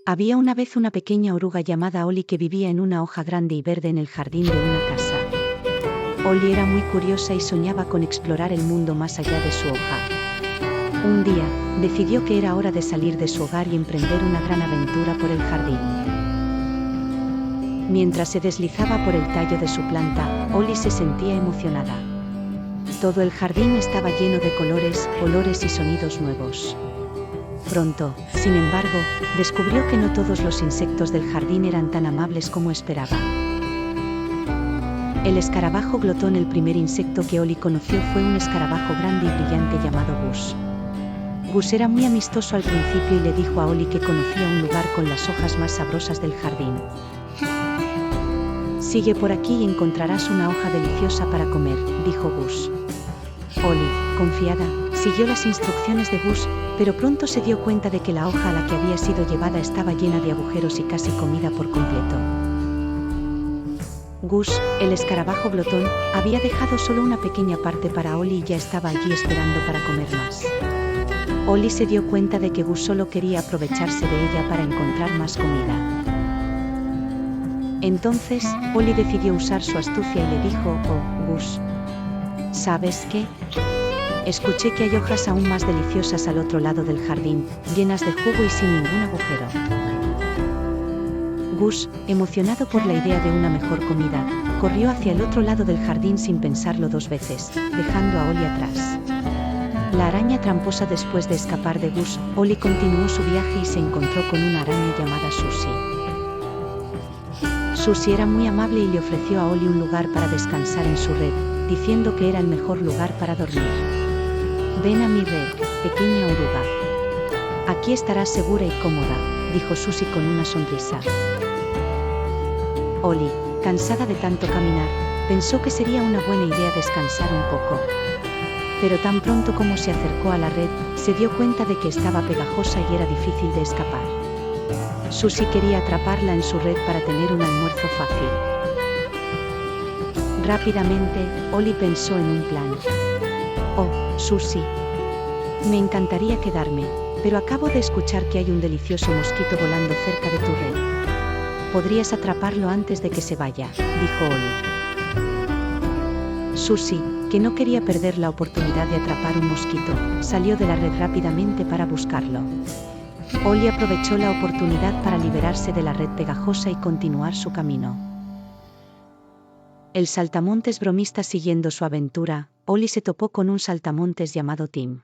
Había una vez una pequeña oruga llamada Oli que vivía en una hoja grande y verde en el jardín de una casa. Oli era muy curiosa y soñaba con explorar el mundo más allá de su hoja. Un día, decidió que era hora de salir de su hogar y emprender una gran aventura por el jardín. Mientras se deslizaba por el tallo de su planta, Oli se sentía emocionada. Todo el jardín estaba lleno de colores, olores y sonidos nuevos. Pronto, sin embargo, descubrió que no todos los insectos del jardín eran tan amables como esperaba. El escarabajo glotón, el primer insecto que Oli conoció, fue un escarabajo grande y brillante llamado Gus. Gus era muy amistoso al principio y le dijo a Oli que conocía un lugar con las hojas más sabrosas del jardín. «Sigue por aquí y encontrarás una hoja deliciosa para comer», dijo Gus. Oli, confiada, siguió las instrucciones de Gus, pero pronto se dio cuenta de que la hoja a la que había sido llevada estaba llena de agujeros y casi comida por completo. Gus, el escarabajo glotón, había dejado solo una pequeña parte para Oli y ya estaba allí esperando para comer más. Oli se dio cuenta de que Gus solo quería aprovecharse de ella para encontrar más comida. Entonces, Oli decidió usar su astucia y le dijo: «Oh, Gus, ¿sabes qué? Escuché que hay hojas aún más deliciosas al otro lado del jardín, llenas de jugo y sin ningún agujero». Gus, emocionado por la idea de una mejor comida, corrió hacia el otro lado del jardín sin pensarlo dos veces, dejando a Oli atrás. La araña tramposa. Después de escapar de Gus, Oli continuó su viaje y se encontró con una araña llamada Susie. Susie era muy amable y le ofreció a Oli un lugar para descansar en su red, diciendo que era el mejor lugar para dormir. «Ven a mi red, pequeña oruga. Aquí estarás segura y cómoda», dijo Susie con una sonrisa. Oli, cansada de tanto caminar, pensó que sería una buena idea descansar un poco. Pero tan pronto como se acercó a la red, se dio cuenta de que estaba pegajosa y era difícil de escapar. Susie quería atraparla en su red para tener un almuerzo fácil. Rápidamente, Oli pensó en un plan. «Oh, Susie, me encantaría quedarme, pero acabo de escuchar que hay un delicioso mosquito volando cerca de tu red. Podrías atraparlo antes de que se vaya», dijo Oli. Susie, que no quería perder la oportunidad de atrapar un mosquito, salió de la red rápidamente para buscarlo. Oli aprovechó la oportunidad para liberarse de la red pegajosa y continuar su camino. El saltamontes bromista. Siguiendo su aventura, Oli se topó con un saltamontes llamado Tim.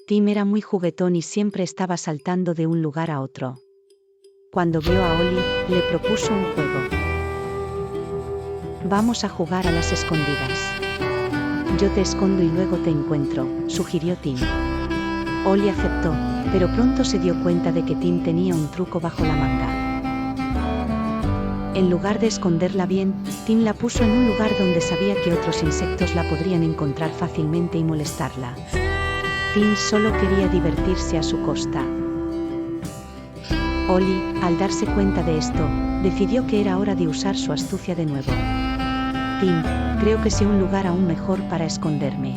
Tim era muy juguetón y siempre estaba saltando de un lugar a otro. Cuando vio a Oli, le propuso un juego. «Vamos a jugar a las escondidas. Yo te escondo y luego te encuentro», sugirió Tim. Oli aceptó, pero pronto se dio cuenta de que Tim tenía un truco bajo la manga. En lugar de esconderla bien, Tim la puso en un lugar donde sabía que otros insectos la podrían encontrar fácilmente y molestarla. Tim solo quería divertirse a su costa. Oli, al darse cuenta de esto, decidió que era hora de usar su astucia de nuevo. «Tim, creo que sé un lugar aún mejor para esconderme.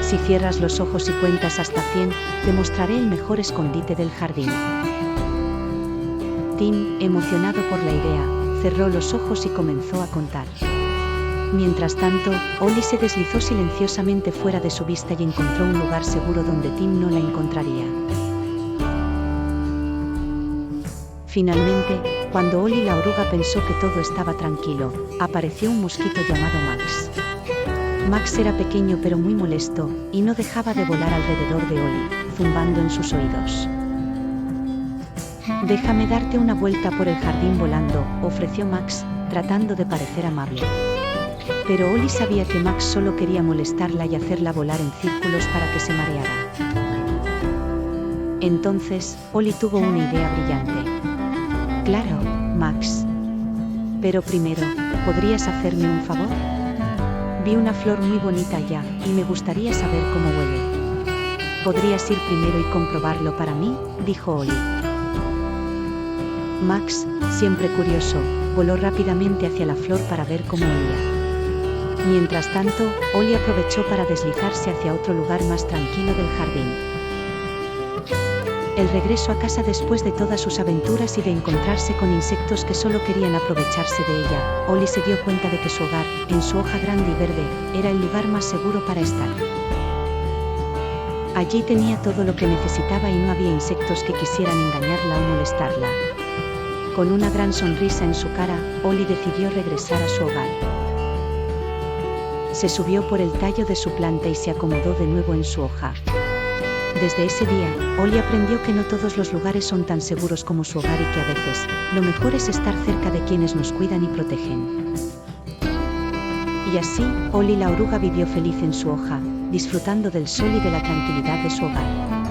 Si cierras los ojos y cuentas hasta 100, te mostraré el mejor escondite del jardín». Tim, emocionado por la idea, cerró los ojos y comenzó a contar. Mientras tanto, Oli se deslizó silenciosamente fuera de su vista y encontró un lugar seguro donde Tim no la encontraría. Finalmente, cuando Oli la oruga pensó que todo estaba tranquilo, apareció un mosquito llamado Max. Max era pequeño pero muy molesto, y no dejaba de volar alrededor de Oli, zumbando en sus oídos. «Déjame darte una vuelta por el jardín volando», ofreció Max, tratando de parecer amable. Pero Oli sabía que Max solo quería molestarla y hacerla volar en círculos para que se mareara. Entonces, Oli tuvo una idea brillante. «Claro, Max. Pero primero, ¿podrías hacerme un favor? Vi una flor muy bonita allá, y me gustaría saber cómo huele. ¿Podrías ir primero y comprobarlo para mí?», dijo Oli. Max, siempre curioso, voló rápidamente hacia la flor para ver cómo olía. Mientras tanto, Oli aprovechó para deslizarse hacia otro lugar más tranquilo del jardín. El regreso a casa después de todas sus aventuras y de encontrarse con insectos que solo querían aprovecharse de ella, Ollie se dio cuenta de que su hogar, en su hoja grande y verde, era el lugar más seguro para estar. Allí tenía todo lo que necesitaba y no había insectos que quisieran engañarla o molestarla. Con una gran sonrisa en su cara, Ollie decidió regresar a su hogar. Se subió por el tallo de su planta y se acomodó de nuevo en su hoja. Desde ese día, Ollie aprendió que no todos los lugares son tan seguros como su hogar y que a veces, lo mejor es estar cerca de quienes nos cuidan y protegen. Y así, Ollie la oruga vivió feliz en su hoja, disfrutando del sol y de la tranquilidad de su hogar.